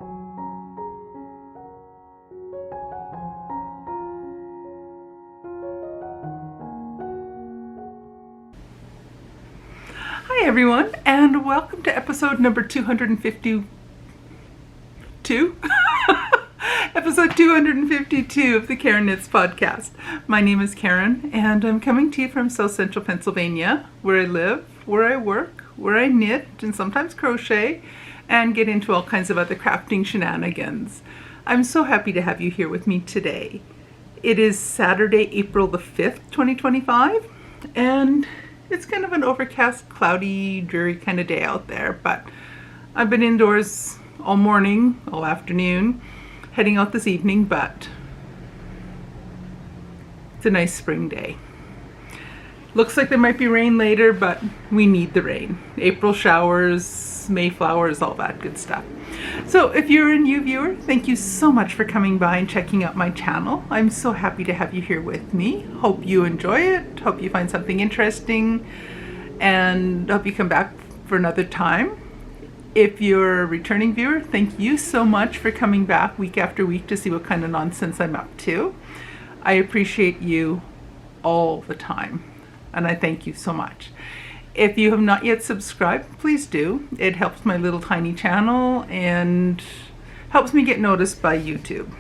Hi everyone, and welcome to episode number 252. Episode 252 of the Karen Knits podcast. My name is Karen, and I'm coming to you from South Central Pennsylvania, where I live, where I work, where I knit and sometimes crochet, and get into all kinds of other crafting shenanigans. I'm so happy to have you here with me today. It is Saturday, April the 5th, 2025, and it's kind of an overcast, cloudy, dreary kind of day out there, but I've been indoors all morning, all afternoon, heading out this evening, but it's a nice spring day. Looks like there might be rain later, but we need the rain. April showers, May flowers, all that good stuff. So if you're a new viewer, thank you so much for coming by and checking out my channel. I'm so happy to have you here with me. Hope you enjoy it. Hope you find something interesting, and hope you come back for another time. If you're a returning viewer, thank you so much for coming back week after week to see what kind of nonsense I'm up to. I appreciate you all the time, and I thank you so much. If you have not yet subscribed, please do. It helps my little tiny channel and helps me get noticed by YouTube.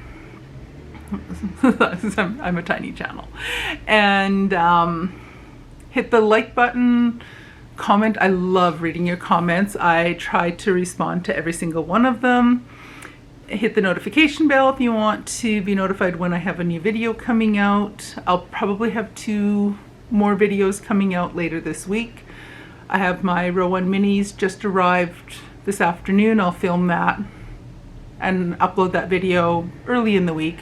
I'm a tiny channel. And hit the like button, comment. I love reading your comments. I try to respond to every single one of them. Hit the notification bell if you want to be notified when I have a new video coming out. I'll probably have 2 more videos coming out later this week. I have my Row 1 minis just arrived this afternoon. I'll film that and upload that video early in the week.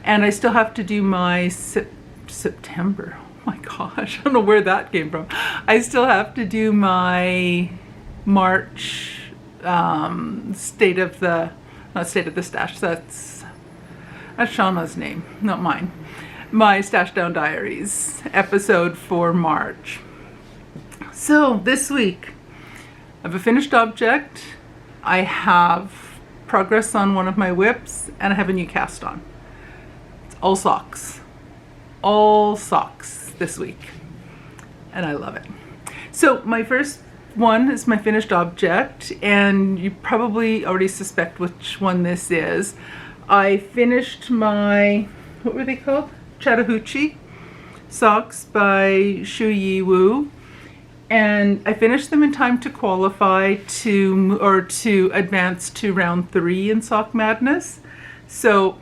And I still have to do my September. Oh my gosh, I don't know where that came from. I still have to do my March not State of the Stash. That's Shauna's name, not mine. My Stash Down Diaries episode for March. So this week, I have a finished object, I have progress on one of my whips, and I have a new cast on. It's all socks this week, and I love it. So my first one is my finished object, and you probably already suspect which one this is. I finished my, what were they called? Chattahoochee socks by Shu Yi Wu. And I finished them in time to qualify to advance to round 3 in Sock Madness. So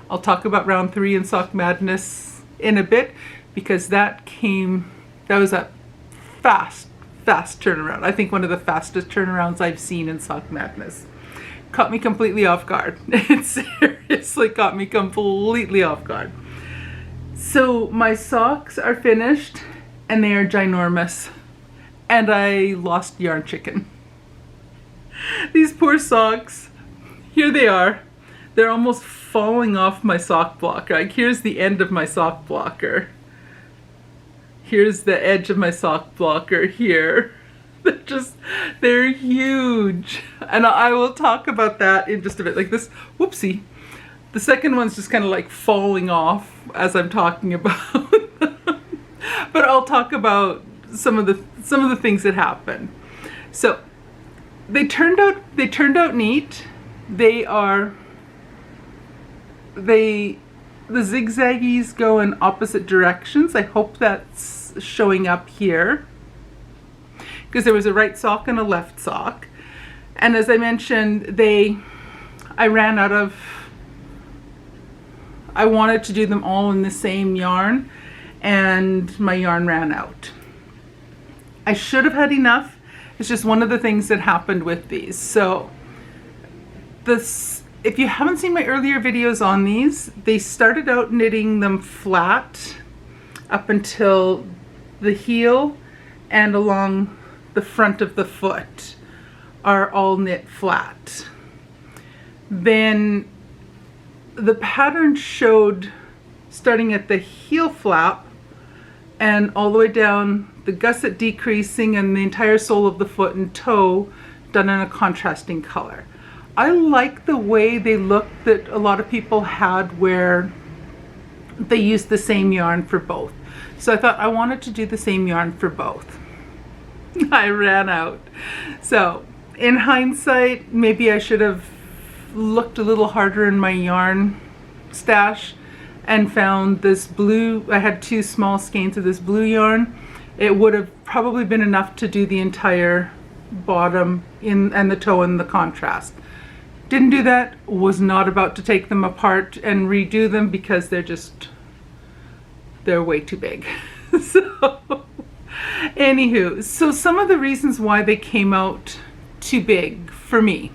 I'll talk about round 3 in Sock Madness in a bit, because that was a fast turnaround. I think one of the fastest turnarounds I've seen in Sock Madness. Caught me completely off guard. It seriously caught me completely off guard. So my socks are finished, and they are ginormous, and I lost yarn chicken. These poor socks, here they are. They're almost falling off my sock blocker. Like, here's the end of my sock blocker. Here's the edge of my sock blocker here. They're huge. And I will talk about that in just a bit. Like this, whoopsie. The second one's just kind of like falling off as I'm talking about. But I'll talk about some of the things that happened. So they turned out neat. The zigzaggies go in opposite directions. I hope that's showing up here, because there was a right sock and a left sock. And as I mentioned, I wanted to do them all in the same yarn, and my yarn ran out. I should have had enough. It's just one of the things that happened with these. So if you haven't seen my earlier videos on these, they started out knitting them flat up until the heel and along the front of the foot are all knit flat. Then the pattern showed starting at the heel flap and all the way down the gusset decreasing and the entire sole of the foot and toe done in a contrasting color. I like the way they look that a lot of people had where they used the same yarn for both. So I thought I wanted to do the same yarn for both. I ran out. So in hindsight, maybe I should have looked a little harder in my yarn stash and found this blue. I had 2 small skeins of this blue yarn. It would have probably been enough to do the entire bottom and the toe in the contrast. Didn't do that, was not about to take them apart and redo them because they're way too big. So anywho, so some of the reasons why they came out too big for me.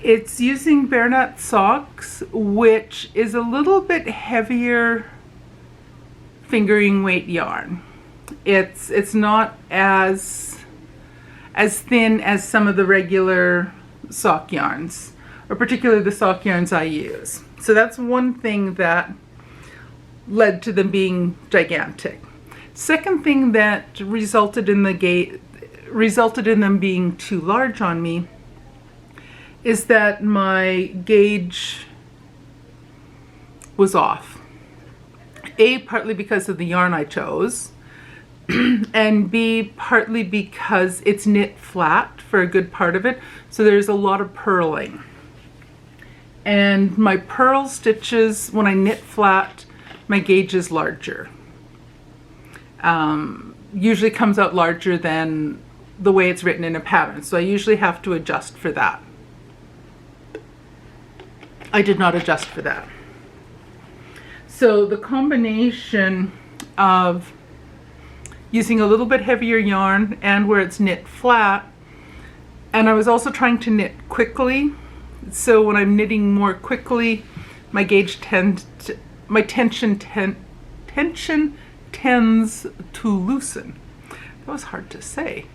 It's using Bare Nut socks, which is a little bit heavier fingering weight yarn. It's not as thin as some of the regular sock yarns, or particularly the sock yarns I use. So that's one thing that led to them being gigantic. Second thing that resulted in them being too large on me is that my gauge was off. A, partly because of the yarn I chose, and B, partly because it's knit flat for a good part of it, so there's a lot of purling. And my purl stitches, when I knit flat, my gauge is larger. Usually comes out larger than the way it's written in a pattern, so I usually have to adjust for that. I did not adjust for that. So the combination of using a little bit heavier yarn and where it's knit flat, and I was also trying to knit quickly, so when I'm knitting more quickly, my gauge my tension tends to loosen. That was hard to say.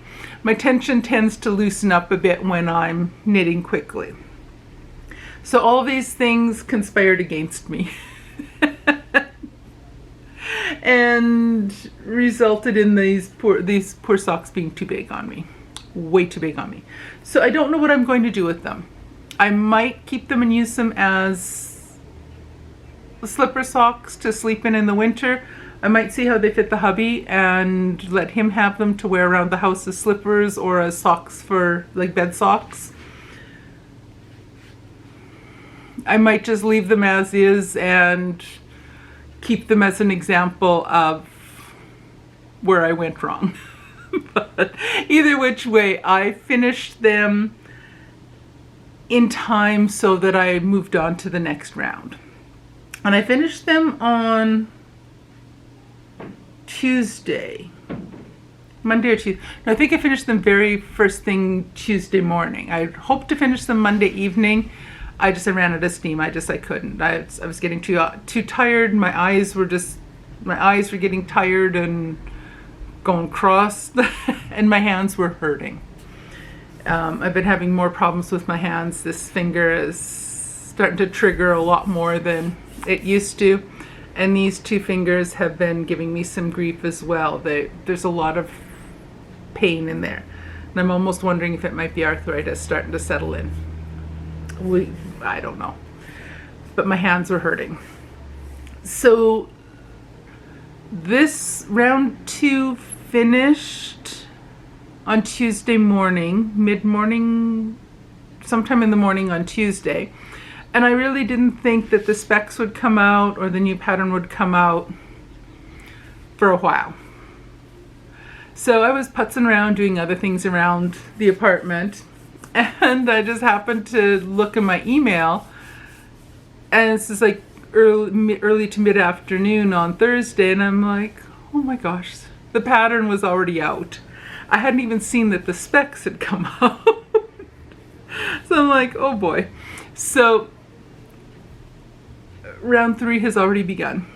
My tension tends to loosen up a bit when I'm knitting quickly. So all these things conspired against me and resulted in these poor socks being too big on me, way too big on me. So I don't know what I'm going to do with them. I might keep them and use them as slipper socks to sleep in the winter. I might see how they fit the hubby and let him have them to wear around the house as slippers or as socks for like bed socks. I might just leave them as is and keep them as an example of where I went wrong. But either which way, I finished them in time so that I moved on to the next round. And I finished them on Tuesday. Monday or Tuesday. No, I think I finished them very first thing Tuesday morning. I hoped to finish them Monday evening. I ran out of steam. I couldn't. I was getting too tired. My eyes were getting tired and going cross, and my hands were hurting. I've been having more problems with my hands. This finger is starting to trigger a lot more than it used to, and these 2 fingers have been giving me some grief as well. There's a lot of pain in there, and I'm almost wondering if it might be arthritis starting to settle in. I don't know, but my hands were hurting. So this round 2 finished on Tuesday morning, mid-morning, sometime in the morning on Tuesday. And I really didn't think that the specs would come out or the new pattern would come out for a while. So I was putzing around doing other things around the apartment, and I just happened to look in my email, and this is like early to mid-afternoon on Thursday, and I'm like, oh my gosh, the pattern was already out. I hadn't even seen that the specs had come out. So I'm like, oh boy. So round 3 has already begun,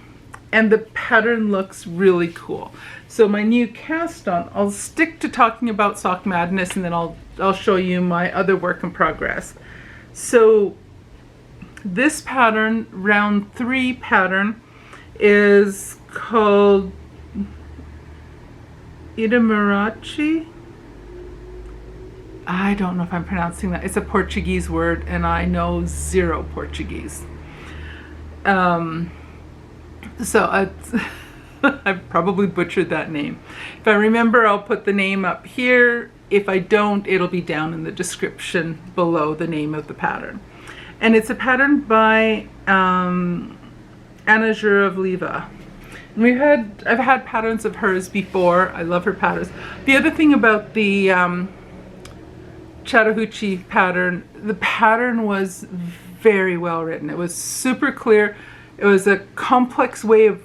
and the pattern looks really cool. So my new cast on, I'll stick to talking about Sock Madness, and then I'll show you my other work in progress. So this pattern, round 3 pattern, is called Idamarachi. I don't know if I'm pronouncing that. It's a Portuguese word, and I know zero Portuguese. So I've probably butchered that name. If I remember, I'll put the name up here. If I don't, it'll be down in the description below the name of the pattern. And it's a pattern by Anna Zhuravleva. I've had patterns of hers before. I love her patterns. The other thing about the Chattahoochee pattern, the pattern was very well written. It was super clear. It was a complex way of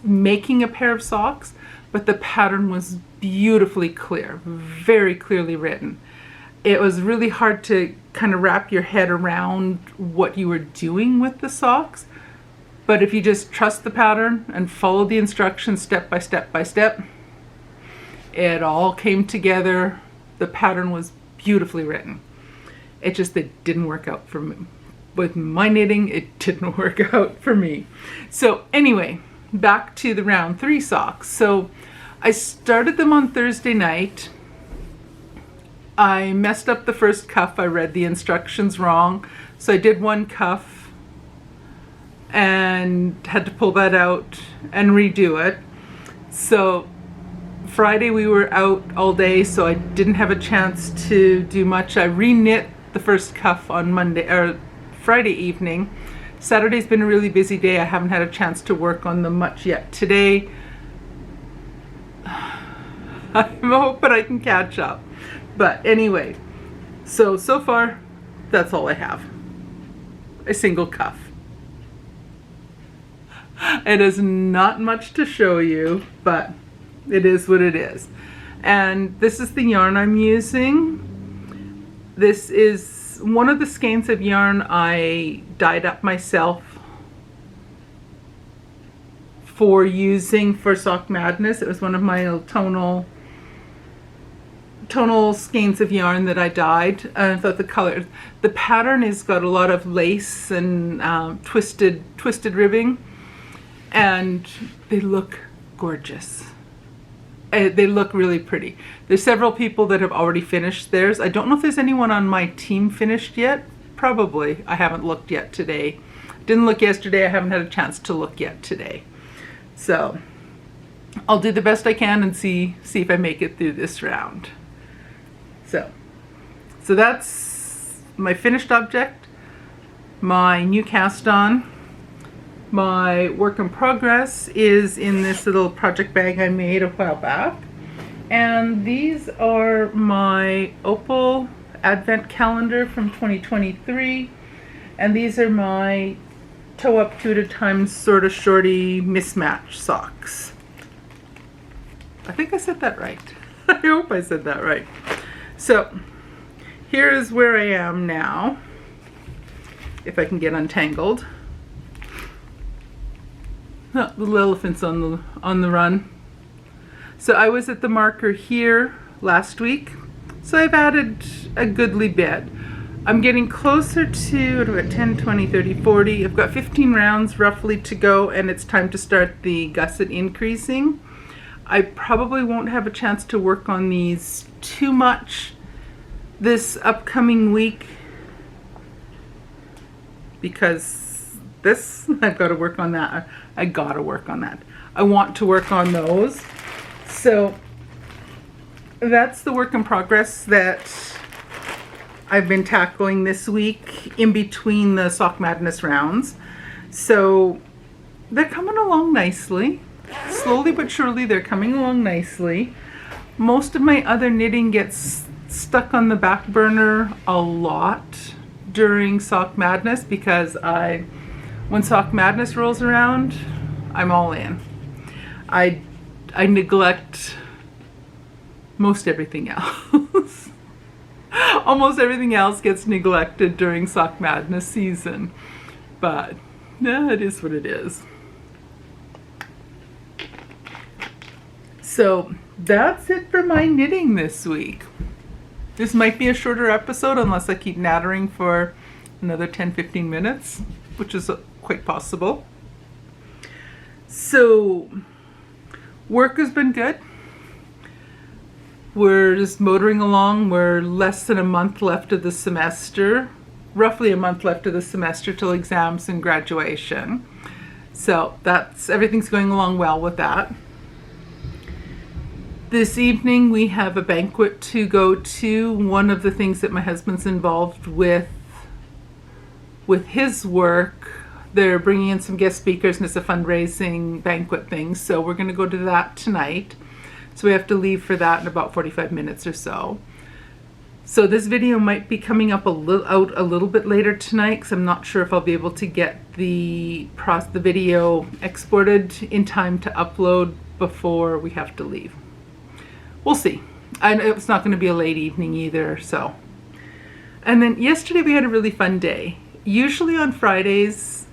making a pair of socks, but the pattern was beautifully clear, very clearly written. It was really hard to kind of wrap your head around what you were doing with the socks, but if you just trust the pattern and follow the instructions step by step by step, it all came together. The pattern was beautifully written. It didn't work out for me. With my knitting, it didn't work out for me. So anyway, back to the round 3 socks. So I started them on Thursday night. I messed up the first cuff. I read the instructions wrong. So I did one cuff and had to pull that out and redo it. So Friday we were out all day, so I didn't have a chance to do much. I re-knit the first cuff on Friday evening. Saturday's been a really busy day. I haven't had a chance to work on them much yet. Today, I'm hoping I can catch up. But anyway, so far, that's all I have. A single cuff. It is not much to show you, but it is what it is. And this is the yarn I'm using. This is one of the skeins of yarn I dyed up myself for using for Sock Madness. It was one of my tonal skeins of yarn that I dyed. I thought the pattern has got a lot of lace and twisted ribbing, and they look gorgeous. They look really pretty. There's several people that have already finished theirs. I don't know if there's anyone on my team finished yet. Probably. I haven't looked yet today. Didn't look yesterday. I haven't had a chance to look yet today. So I'll do the best I can and see if I make it through this round. So that's my finished object, my new cast on. My work in progress is in this little project bag I made a while back. And these are my Opal Advent Calendar from 2023. And these are my toe up 2 at a time sort of shorty mismatch socks. I think I said that right. I hope I said that right. So here is where I am now, if I can get untangled. Oh, the little elephant's on the run. So I was at the marker here last week, so I've added a goodly bit. I'm getting closer to, what about 10, 20, 30, 40. I've got 15 rounds roughly to go, and it's time to start the gusset increasing. I probably won't have a chance to work on these too much this upcoming week because I've got to work on that. I got to work on that. I want to work on those. So that's the work in progress that I've been tackling this week in between the Sock Madness rounds. So they're coming along nicely. Slowly but surely they're coming along nicely. Most of my other knitting gets stuck on the back burner a lot during Sock Madness because when Sock Madness rolls around, I'm all in. I neglect most everything else. Almost everything else gets neglected during Sock Madness season. But yeah, it is what it is. So that's it for my knitting this week. This might be a shorter episode unless I keep nattering for another 10-15 minutes, which is quite possible. So work has been good. We're just motoring along. We're less than a month left of the semester, roughly a month left of the semester till exams and graduation. So everything's going along well with that. This evening we have a banquet to go to. One of the things that my husband's involved with his work, they're bringing in some guest speakers and it's a fundraising banquet thing. So we're going to go to that tonight. So we have to leave for that in about 45 minutes or so. So this video might be coming up out a little bit later tonight because I'm not sure if I'll be able to get the video exported in time to upload before we have to leave. We'll see. And it's not going to be a late evening either, so. And then yesterday we had a really fun day. Usually on Fridays,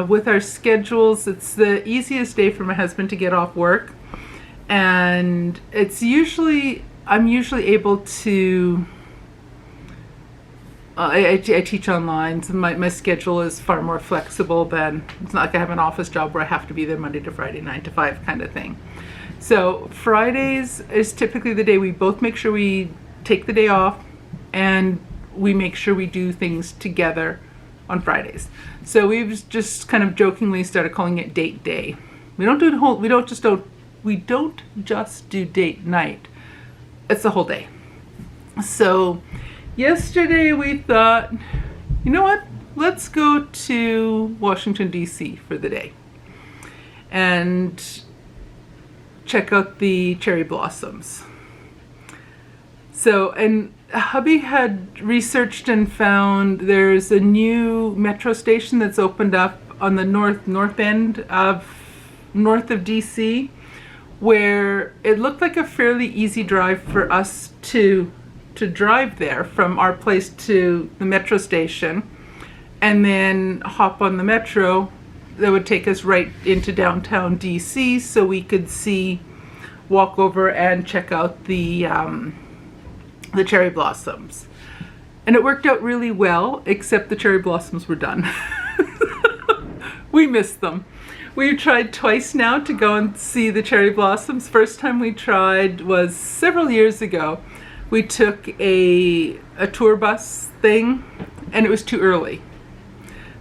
with our schedules, it's the easiest day for my husband to get off work. And I'm usually able to, I teach online, so my schedule is far more flexible than, it's not like I have an office job where I have to be there Monday to Friday, 9 to 5 kind of thing. So Fridays is typically the day we both make sure we take the day off and we make sure we do things together on Fridays. So we've just kind of jokingly started calling it date day. We don't just do date night. It's the whole day. So yesterday we thought, you know what? Let's go to Washington, D.C. for the day and check out the cherry blossoms. So, and hubby had researched and found there's a new metro station that's opened up on the north of DC, where it looked like a fairly easy drive for us to drive there from our place to the metro station and then hop on the metro that would take us right into downtown DC so we could walk over and check out the cherry blossoms. And it worked out really well, except the cherry blossoms were done. We missed them. We've tried twice now to go and see the cherry blossoms. First time we tried was several years ago. We took a tour bus thing and it was too early.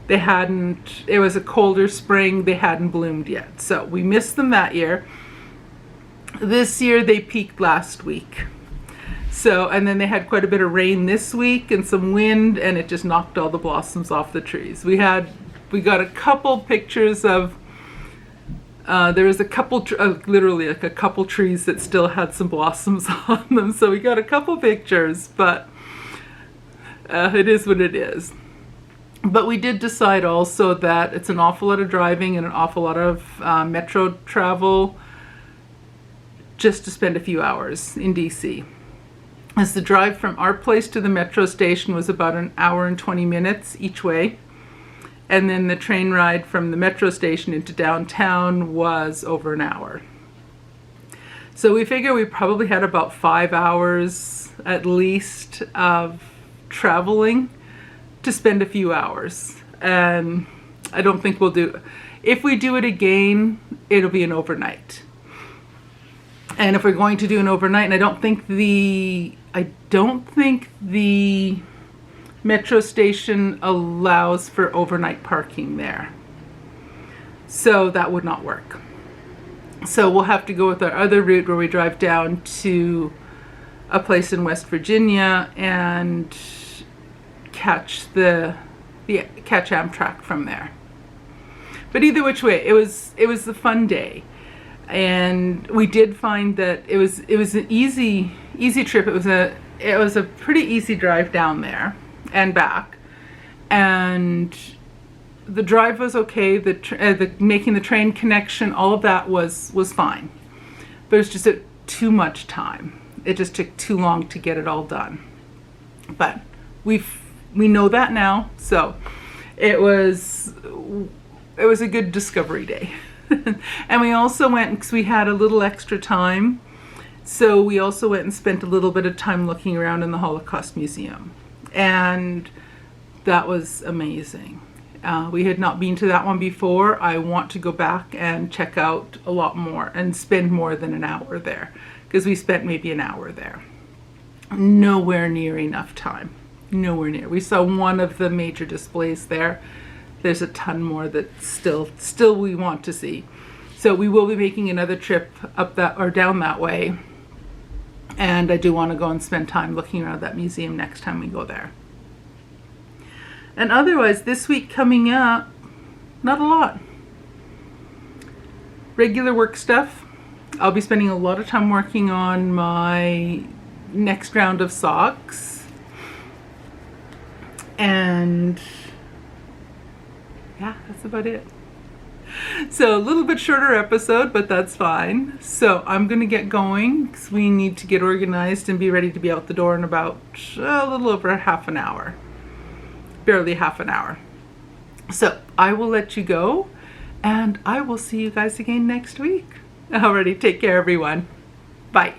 It was a colder spring, they hadn't bloomed yet. So we missed them that year. This year they peaked last week. So, and then they had quite a bit of rain this week and some wind and it just knocked all the blossoms off the trees. We got a couple pictures of, there was a couple, literally like a couple trees that still had some blossoms on them. So we got a couple pictures, but it is what it is. But we did decide also that it's an awful lot of driving and an awful lot of metro travel just to spend a few hours in DC. As the drive from our place to the metro station was about an hour and 20 minutes each way. And then the train ride from the metro station into downtown was over an hour. So we figure we probably had about 5 hours at least of traveling to spend a few hours. And I don't think if we do it again, it'll be an overnight. And if we're going to do an overnight, and I don't think the metro station allows for overnight parking there. So that would not work. So we'll have to go with our other route where we drive down to a place in West Virginia and catch Amtrak from there. But either which way, it was a fun day. And we did find that it was an easy trip. It was a pretty easy drive down there and back, and the drive was okay. Making the train connection, all of that was fine, but it was just too much time. It just took too long to get it all done. But we know that now, so it was a good discovery day. And we also went, because we had a little extra time, so we also went and spent a little bit of time looking around in the Holocaust Museum. And that was amazing. We had not been to that one before. I want to go back and check out a lot more and spend more than an hour there, because we spent maybe an hour there. Nowhere near enough time. Nowhere near. We saw one of the major displays there. There's a ton more that still we want to see. So we will be making another trip up that or down that way. And I do want to go and spend time looking around that museum next time we go there. And otherwise, this week coming up, not a lot. Regular work stuff. I'll be spending a lot of time working on my next round of socks. And yeah, that's about it. So a little bit shorter episode, but that's fine. So I'm going to get going because we need to get organized and be ready to be out the door in about a little over half an hour. Barely half an hour. So I will let you go, and I will see you guys again next week. Alrighty, take care everyone. Bye.